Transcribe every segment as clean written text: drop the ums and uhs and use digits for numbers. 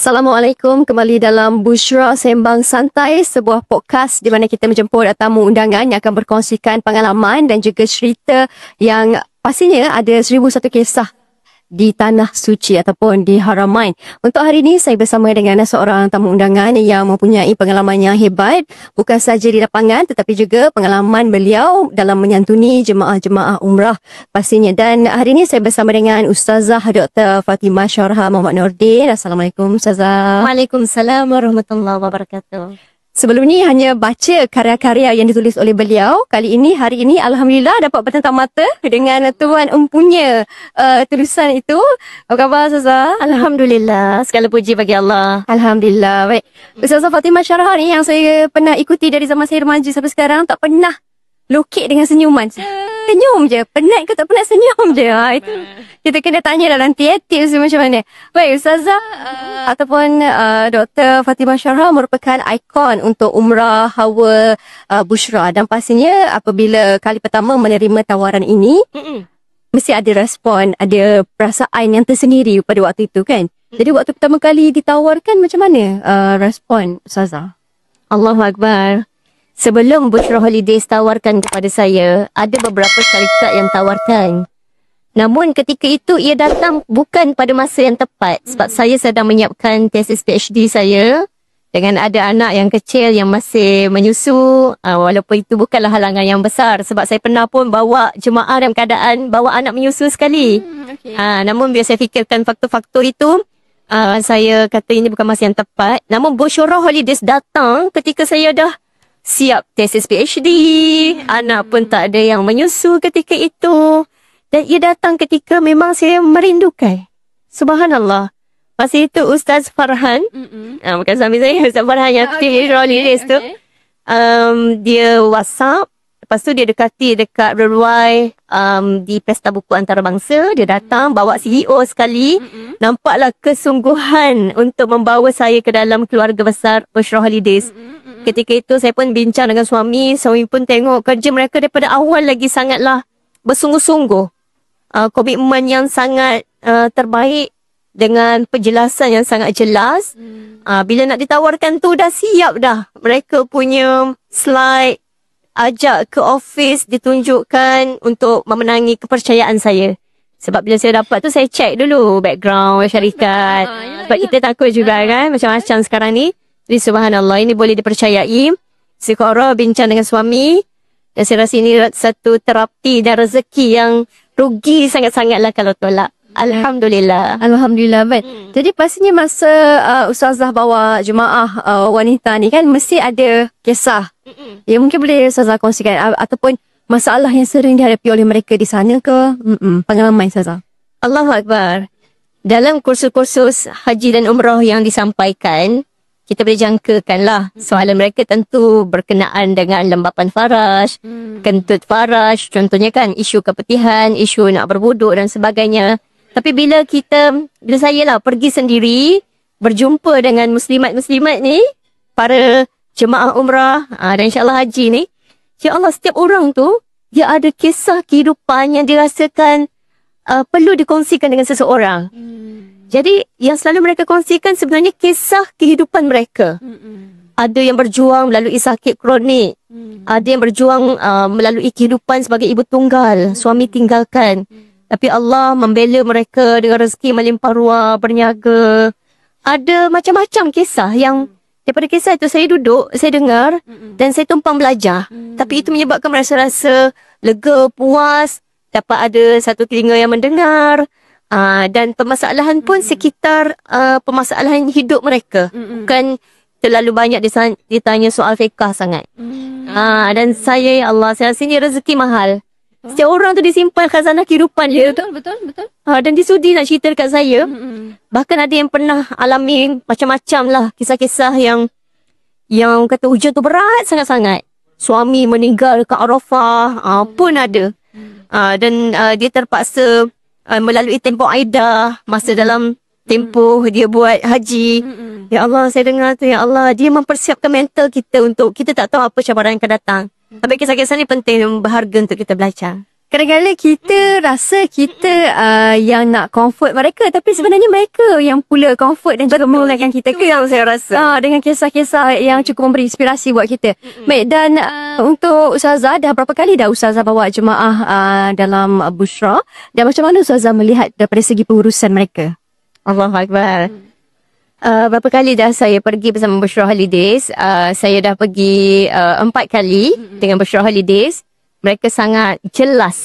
Assalamualaikum, kembali dalam Bushra Sembang Santai, sebuah podcast di mana kita menjemput tamu undangan yang akan berkongsikan pengalaman dan juga cerita yang pastinya ada 1001 kisah di Tanah Suci ataupun di Haramain. Untuk hari ini saya bersama dengan seorang tamu undangan yang mempunyai pengalaman yang hebat, bukan sahaja di lapangan tetapi juga pengalaman beliau dalam menyantuni jemaah-jemaah umrah pastinya. Dan hari ini saya bersama dengan Ustazah Dr. Fatimah Syarha Muhammad Nordin. Assalamualaikum Ustazah. Waalaikumsalam warahmatullahi wabarakatuh. Sebelum ni hanya baca karya-karya yang ditulis oleh beliau. Hari ini Alhamdulillah dapat bertentang mata dengan tuan empunya tulisan itu. Apa khabar Ustazah? Alhamdulillah, segala puji bagi Allah. Alhamdulillah. Baik. Ustazah Fatimah Syarha ni yang saya pernah ikuti dari zaman saya remaja sampai sekarang, tak pernah lokek dengan senyuman. Senyum je. Penat ke tak penat, senyum je. Itu kita kena tanya dalam tips macam mana. Baik, Ustazah ataupun Dr. Fatimah Syarha merupakan ikon untuk umrah Hawa Bushra. Dan pastinya apabila kali pertama menerima tawaran ini, mesti ada respon, ada perasaan yang tersendiri pada waktu itu kan. Jadi waktu pertama kali ditawarkan, macam mana respon Ustazah? Allahu Akbar. Sebelum Bushra Holidays tawarkan kepada saya, ada beberapa syarikat yang tawarkan. Namun ketika itu ia datang bukan pada masa yang tepat. Sebab saya sedang menyiapkan tesis PhD saya dengan ada anak yang kecil yang masih menyusu. Walaupun itu bukanlah halangan yang besar. Sebab saya pernah pun bawa jemaah dalam keadaan bawa anak menyusu sekali. Namun bila saya fikirkan faktor-faktor itu, saya kata ini bukan masa yang tepat. Namun Bushra Holidays datang ketika saya dah siap tesis PhD. Anak pun tak ada yang menyusu ketika itu. Dan ia datang ketika memang saya merindukan. Subhanallah. Masa itu Ustaz Farhan, bukan suami saya, Ustaz Farhan yang tim Holidays tu, dia WhatsApp. Lepas tu dia dekati dekat Berwai di Pesta Buku Antarabangsa. Dia datang bawa CEO sekali. Nampaklah kesungguhan untuk membawa saya ke dalam keluarga besar Bushra Holidays. Ketika itu saya pun bincang dengan suami. Suami pun tengok kerja mereka daripada awal lagi sangatlah bersungguh-sungguh. Komitmen yang sangat terbaik dengan penjelasan yang sangat jelas. Bila nak ditawarkan tu dah siap dah. Mereka punya slide, ajak ke office, ditunjukkan untuk memenangi kepercayaan saya. Sebab bila saya dapat tu saya check dulu background syarikat. Sebab kita takut juga kan macam-macam sekarang ni. Jadi subhanallah, ini boleh dipercayai. Sekarang bincang dengan suami. Dan saya rasa ini satu terapi dan rezeki yang rugi sangat-sangatlah kalau tolak. Alhamdulillah. Alhamdulillah, baik. Jadi pastinya masa Ustazah bawa jemaah wanita ni kan mesti ada kisah. Ya, mungkin boleh Ustazah kongsikan ataupun masalah yang sering dihadapi oleh mereka di sana ke? Pengalaman Ustazah. Allahu Akbar. Dalam kursus-kursus haji dan umrah yang disampaikan, kita boleh jangkakan lah soalan mereka tentu berkenaan dengan lembapan faraj, kentut faraj, contohnya kan isu kepetihan, isu nak berwuduk dan sebagainya. Tapi bila saya lah pergi sendiri, berjumpa dengan muslimat-muslimat ni, para jemaah umrah dan insyaAllah haji ni, ya Allah, setiap orang tu, dia ada kisah kehidupan yang dirasakan perlu dikongsikan dengan seseorang. Jadi yang selalu mereka kongsikan sebenarnya kisah kehidupan mereka. Ada yang berjuang melalui sakit kronik. Ada yang berjuang melalui kehidupan sebagai ibu tunggal, suami tinggalkan. Tapi Allah membela mereka dengan rezeki melimpah ruah, berniaga. Ada macam-macam kisah yang daripada kisah itu saya duduk, saya dengar dan saya tumpang belajar. Tapi itu menyebabkan rasa lega, puas, dapat ada satu telinga yang mendengar. Dan permasalahan pun sekitar permasalahan hidup mereka. Bukan terlalu banyak ditanya soal fiqah sangat. Dan saya, ya Allah, saya rasa ini rezeki mahal. Setiap orang tu disimpan khazanah kehidupan dia. Betul. Dan disudi nak cerita dekat saya. Bahkan ada yang pernah alami macam-macam lah kisah-kisah yang kata hujan tu berat sangat-sangat. Suami meninggal dekat Arafah pun ada. Dan dia terpaksa melalui tempoh Aidah, masa dalam tempoh dia buat haji. Ya Allah, saya dengar tu, ya Allah, dia mempersiapkan mental kita untuk kita tak tahu apa cabaran yang akan datang. Tapi kisah-kisah ni penting dan berharga untuk kita belajar. Kadang-kadang kita rasa kita yang nak comfort mereka, tapi sebenarnya mereka yang pula comfort dan juga memulakan kita. Itu yang saya rasa. Dengan kisah-kisah yang cukup memberi inspirasi buat kita. Baik, dan untuk Ustazah, dah berapa kali dah Ustazah bawa jemaah dalam Bushra? Dan macam mana Ustazah melihat daripada segi pengurusan mereka? Allahu Akbar. Berapa kali dah saya pergi bersama Bushra Holidays? Saya dah pergi 4 kali dengan Bushra Holidays. Mereka sangat jelas.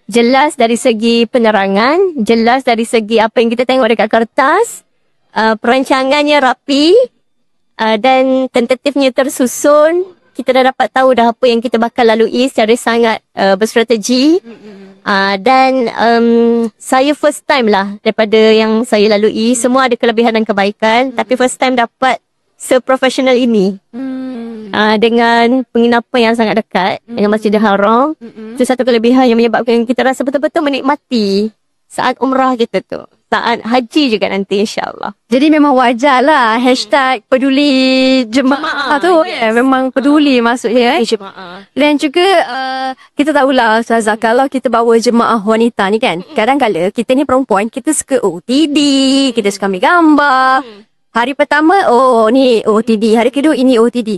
Jelas dari segi penerangan, jelas dari segi apa yang kita tengok dekat kertas, perancangannya rapi, dan tentatifnya tersusun. Kita dah dapat tahu dah apa yang kita bakal lalui secara sangat berstrategi. Dan saya first time lah daripada yang saya lalui. Semua ada kelebihan dan kebaikan, tapi first time dapat seprofesional ini. Dengan penginapan yang sangat dekat dengan Masjidil Haram. Itu satu kelebihan yang menyebabkan kita rasa betul-betul menikmati saat umrah kita tu. Saat haji juga nanti, insyaAllah. Jadi memang wajar lah #peduli jemaah tu. Yes. Memang peduli maksudnya. Jemaah. Dan juga kita tahulah Ustazah, kalau kita bawa jemaah wanita ni kan, kadang-kadang kita ni perempuan, kita suka OTD, kita suka ambil gambar. Hari pertama, ni OTD. Hari kedua, ini OTD.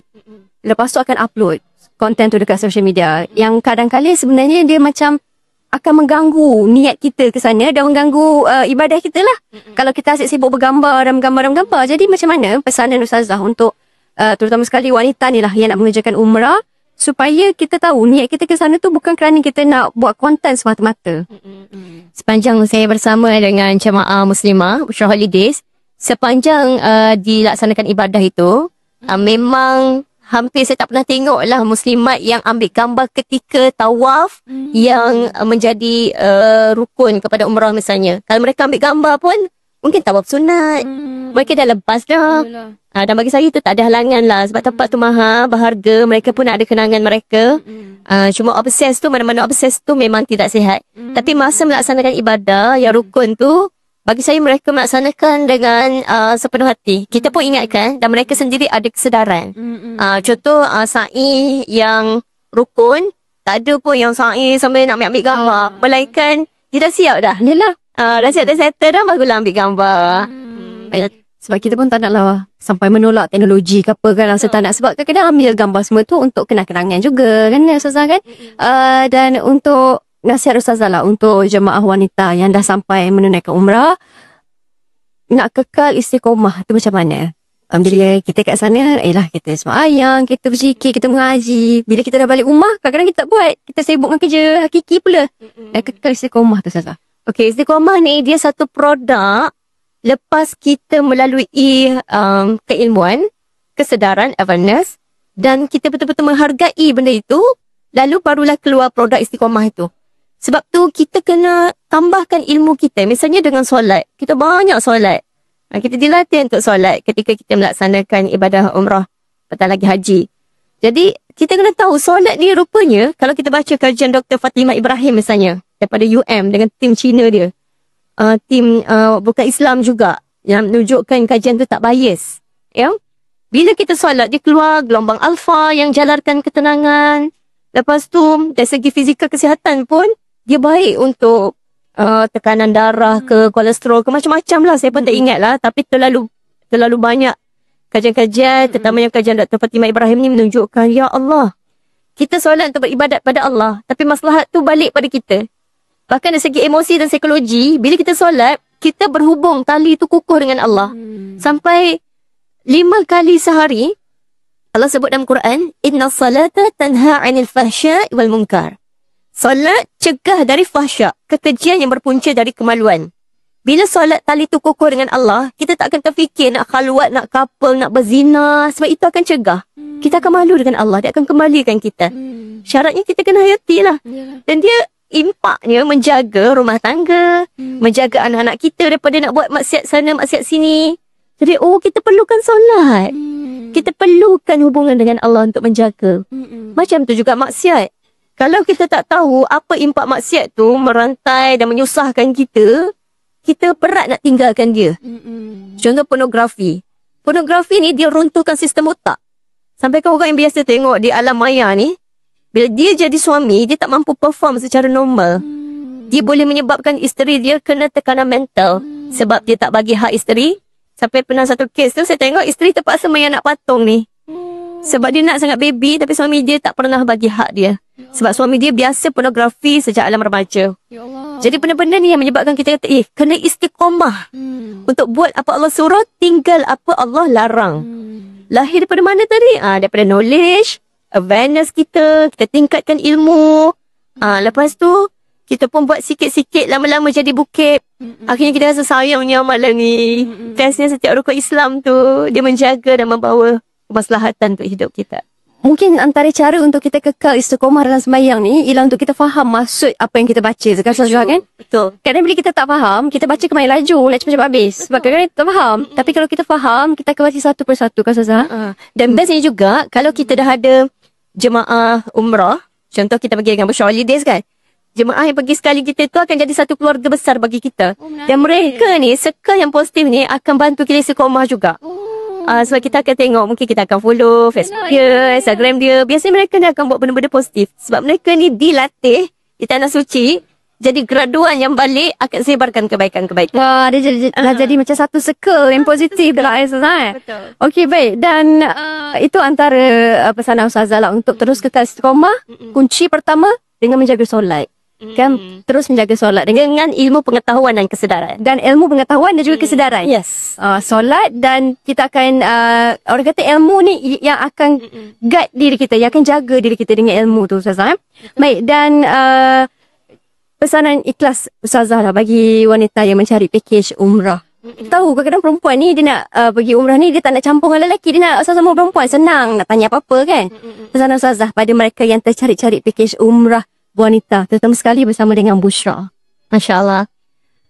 Lepas tu akan upload konten tu dekat social media. Yang kadang-kadang sebenarnya dia macam akan mengganggu niat kita ke sana dan mengganggu ibadah kita lah. Kalau kita asyik sibuk bergambar dan menggambar. Jadi macam mana pesanan Ustazah untuk terutama sekali wanita ni lah yang nak mengerjakan umrah, supaya kita tahu niat kita ke sana tu bukan kerana kita nak buat konten semata-mata. Sepanjang saya bersama dengan jemaah muslimah Bushra Holidays, sepanjang dilaksanakan ibadah itu, memang hampir saya tak pernah tengok lah muslimat yang ambil gambar ketika tawaf yang menjadi rukun kepada umrah misalnya. Kalau mereka ambil gambar pun mungkin tawaf sunat. Mereka dah lepas dah. Dan bagi saya itu tak ada halangan lah. Sebab tempat tu mahal, berharga. Mereka pun ada kenangan mereka. Cuma obses tu, mana-mana obses tu memang tidak sihat. Tapi masa melaksanakan ibadah yang rukun tu, bagi saya mereka melaksanakan dengan sepenuh hati. Kita pun ingatkan dan mereka sendiri ada kesedaran. Contoh sa'i yang rukun, tak ada pun yang sa'i sambil nak ambil gambar. Melainkan dia dah siap dah. Yelah. Dah siap, dah settle dah, barulah ambil gambar. Sebab kita pun tak nak lah sampai menolak teknologi ke apa kan. Rasa tak nak. Sebab kadang-kadang ambil gambar semua tu untuk kenang-kenangan juga kan Ustazah kan. Dan untuk nasihat Ustazah lah untuk jemaah wanita yang dah sampai menunaikan umrah, nak kekal istiqomah tu macam mana? Bila kita kat sana, kita sembahyang, kita berzikir, kita mengaji. Bila kita dah balik rumah, kadang-kadang kita tak buat. Kita sibuk dengan kerja hakiki pula. Dan kekal istiqomah tu Ustazah. Okey, istiqomah ni dia satu produk lepas kita melalui keilmuan, kesedaran, awareness, dan kita betul-betul menghargai benda itu, lalu barulah keluar produk istiqomah itu. Sebab tu kita kena tambahkan ilmu kita. Misalnya dengan solat. Kita banyak solat. Kita dilatih untuk solat ketika kita melaksanakan ibadah umrah, apatah lagi haji. Jadi kita kena tahu solat ni rupanya, kalau kita baca kajian Dr. Fatimah Ibrahim misalnya, daripada UM dengan tim Cina dia. Tim bukan Islam juga, yang menunjukkan kajian tu tak bias. Ya? Bila kita solat, dia keluar gelombang alfa yang jalarkan ketenangan. Lepas tu, dari segi fizikal kesihatan pun, dia baik untuk tekanan darah ke kolesterol ke macam-macam lah. Saya pun tak ingat lah. Tapi terlalu banyak kajian-kajian, terutamanya kajian Dr. Fatimah Ibrahim ni menunjukkan, ya Allah, kita solat untuk beribadat pada Allah. Tapi maslahat tu balik pada kita. Bahkan dari segi emosi dan psikologi, bila kita solat, kita berhubung, tali tu kukuh dengan Allah. Sampai 5 kali sehari, Allah sebut dalam Quran, Inna salata tanha 'anil fahsya'i wal munkar. Solat cegah dari fahsya, kekejian yang berpunca dari kemaluan. Bila solat tali tu kukuh dengan Allah, kita tak akan terfikir nak khalwat, nak couple, nak berzina. Sebab itu akan cegah. Kita akan malu dengan Allah. Dia akan kembalikan kita. Syaratnya kita kena hayati lah. Dan dia impaknya menjaga rumah tangga, menjaga anak-anak kita daripada nak buat maksiat sana, maksiat sini. Jadi, kita perlukan solat. Kita perlukan hubungan dengan Allah untuk menjaga. Macam tu juga maksiat. Kalau kita tak tahu apa impak maksiat tu merantai dan menyusahkan kita, kita berat nak tinggalkan dia. Contoh pornografi. Pornografi ni dia runtuhkan sistem otak. Sampai kau orang yang biasa tengok di alam maya ni, Bila dia jadi suami, dia tak mampu perform secara normal. Dia boleh menyebabkan isteri dia kena tekanan mental. Sebab dia tak bagi hak isteri. Sampai pernah satu kes tu, saya tengok isteri terpaksa main anak patung ni. Sebab dia nak sangat baby, tapi suami dia tak pernah bagi hak dia. Sebab suami dia biasa pornografi sejak alam remaja. Jadi benda-benda ni yang menyebabkan kita kata, kena istiqomah. Untuk buat apa Allah suruh, tinggal apa Allah larang. Lahir daripada mana tadi? Daripada knowledge, awareness kita tingkatkan ilmu. Lepas tu, kita pun buat sikit-sikit, lama-lama jadi bukit. Akhirnya kita rasa sayangnya malam ni. Bestnya setiap rukun Islam tu, dia menjaga dan membawa kemaslahatan untuk hidup kita. Mungkin antara cara untuk kita kekal istiqomah dalam sembahyang ni ialah untuk kita faham maksud apa yang kita baca. Sekarang kan? Betul. Kadang bila kita tak faham, kita baca kemain laju, cepat-cepat habis. Sebab kadang-kadang kita tak faham. Tapi kalau kita faham, kita akan baca satu persatu, kan Ustazah? Dan bestnya juga, kalau kita dah ada jemaah umrah, contoh kita pergi dengan Bushra Holidays kan, jemaah yang pergi sekali kita tu akan jadi satu keluarga besar bagi kita. Dan mereka ni, circle yang positif ni akan bantu kita istiqomah juga. Sebab kita akan tengok, mungkin kita akan follow Facebook dia, Instagram dia. Biasanya mereka ni akan buat benda-benda positif. Sebab mereka ni dilatih di tanah suci. Jadi graduan yang balik akan sebarkan kebaikan-kebaikan. Wah, dia jadi macam satu circle yang positif dalam Ustazah. Betul. Okey, baik. Dan itu antara pesanan Ustazah lah untuk terus kekal istiqomah. Kunci pertama dengan menjaga solat. Kan terus menjaga solat dengan ilmu pengetahuan dan kesedaran. Dan ilmu pengetahuan dan juga kesedaran. Yes. Solat, dan kita akan orang kata ilmu ni yang akan guide diri kita, yang akan jaga diri kita dengan ilmu tu, Ustazah. Baik, dan pesanan ikhlas Ustazah lah bagi wanita yang mencari package umrah. Tahu kadang-kadang perempuan ni dia nak pergi umrah ni, dia tak nak campur dengan lelaki, dia nak sama perempuan, senang nak tanya apa-apa kan. Pesanan Ustazah pada mereka yang tercari-cari package umrah wanita, terutama sekali bersama dengan Bushra. Masya Allah.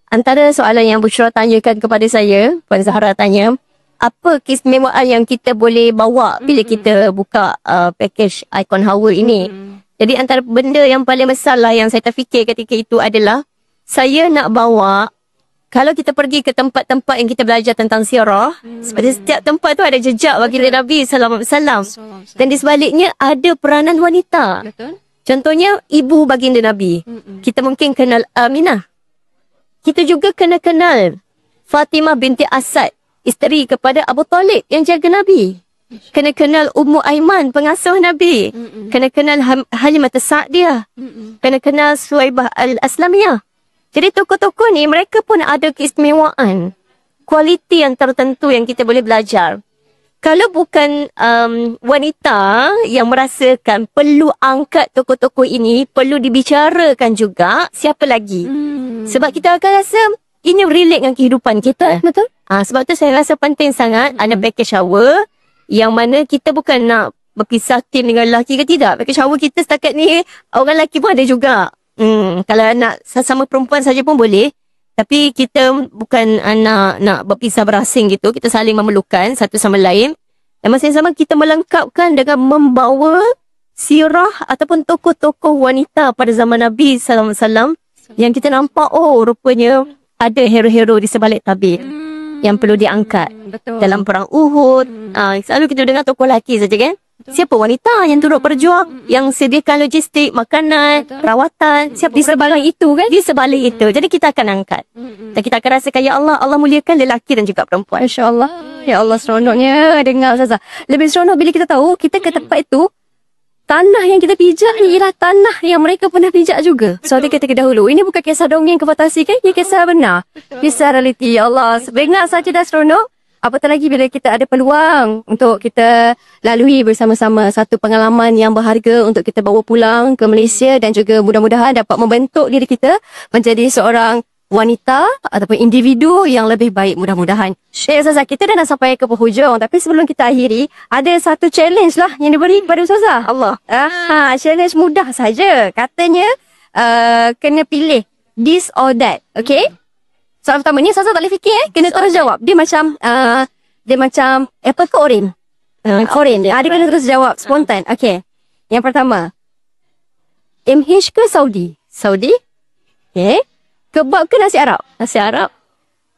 Antara soalan yang Bushra tanyakan kepada saya, Puan Zahra tanya, apa keistimewaan yang kita boleh bawa bila kita buka package Icon Hawa ini? Jadi antara benda yang paling besar lah yang saya terfikir ketika itu adalah, saya nak bawa, kalau kita pergi ke tempat-tempat yang kita belajar tentang sirah, seperti setiap tempat tu ada jejak baginda Nabi sallallahu alaihi wasallam. Dan di sebaliknya ada peranan wanita. Betul. Contohnya, ibu baginda Nabi. Kita mungkin kenal Aminah. Kita juga kena kenal Fatimah binti Asad, isteri kepada Abu Talib yang jaga Nabi. Kena kenal Ummu Aiman, pengasuh Nabi. Kena kenal Halimah Sa'diyah. Kena kenal Suwaibah Al-Aslamiyah. Jadi tokoh-tokoh ni, mereka pun ada keistimewaan. Kualiti yang tertentu yang kita boleh belajar. Kalau bukan wanita yang merasakan perlu angkat tokoh-tokoh ini, perlu dibicarakan juga, siapa lagi? Sebab kita akan rasa ini relate dengan kehidupan kita. Betul. Sebab tu saya rasa penting sangat ada package shower yang mana kita bukan nak berpisah tim dengan lelaki ke tidak. Package shower kita setakat ni, orang lelaki pun ada juga. Kalau nak sama perempuan saja pun boleh. Tapi kita bukan nak berpisah berasing gitu. Kita saling memerlukan satu sama lain. Dan masa yang sama kita melengkapkan dengan membawa sirah ataupun tokoh-tokoh wanita pada zaman Nabi sallallahu alaihi wasallam yang kita nampak, rupanya ada hero-hero di sebalik tabir yang perlu diangkat. Betul. Dalam perang Uhud, selalu kita dengar tokoh lelaki saja kan? Siapa wanita yang turut berjuang, yang sediakan logistik, makanan, rawatan, siapa Di sebalik itu kan? di sebalik itu. Jadi kita akan angkat. Dan kita akan rasakan, ya Allah, Allah muliakan lelaki dan juga perempuan. Masya Allah. Ya Allah, seronoknya dengar Ustazah. Lebih seronok bila kita tahu kita ke tempat itu, tanah yang kita pijak ni ialah tanah yang mereka pernah pijak juga. Seperti kita dahulu. Ini bukan kisah dongeng ke fantasi kan? Ini kisah benar. Kisah realiti. Ya Allah, dengar saja dah seronok. Apatah lagi bila kita ada peluang untuk kita lalui bersama-sama satu pengalaman yang berharga untuk kita bawa pulang ke Malaysia, dan juga mudah-mudahan dapat membentuk diri kita menjadi seorang wanita ataupun individu yang lebih baik, mudah-mudahan. Ustazah, kita dah nak sampai ke penghujung, tapi sebelum kita akhiri, ada satu challenge lah yang diberi kepada Ustazah. Allah. Challenge mudah saja. Katanya kena pilih this or that. Okay? Soalan pertama ni Ustazah tak boleh fikir kena terus jawab. Dia macam apple ke orange? Orange. Dia kena terus jawab spontan. Okay. Yang pertama, MH ke Saudi? Saudi? Okay. Kebab ke nasi Arab? Nasi Arab?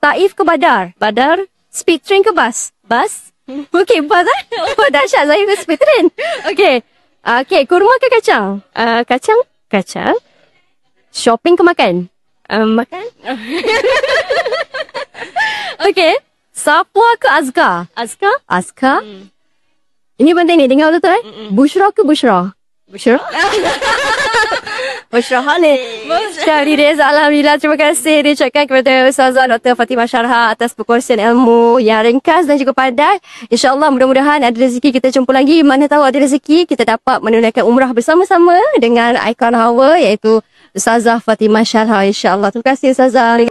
Taif ke Badar? Badar? Speed train ke bus? Bas? Okay, bus Oh, dahsyat saya ke speed train. Okay. Okey, kurma ke kacang? Kacang? Kacang. Shopping ke makan? Makan? Okey. Safwa ke Azkar? Azkar? Azkar? Ini penting ni, dengar betul Bushra ke Bushra? Bushra? Bushra ni. Syahri Reza, Alhamdulillah, terima kasih diucapkan kepada Ustazah Dr. Fatimah Syarhah atas perkongsian ilmu yang ringkas dan juga padat. InsyaAllah mudah-mudahan ada rezeki kita jumpa lagi. Mana tahu ada rezeki kita dapat menunaikan umrah bersama-sama dengan ikon hawa iaitu Ustazah Fatimah Syarhah, insyaAllah. Terima kasih Ustazah.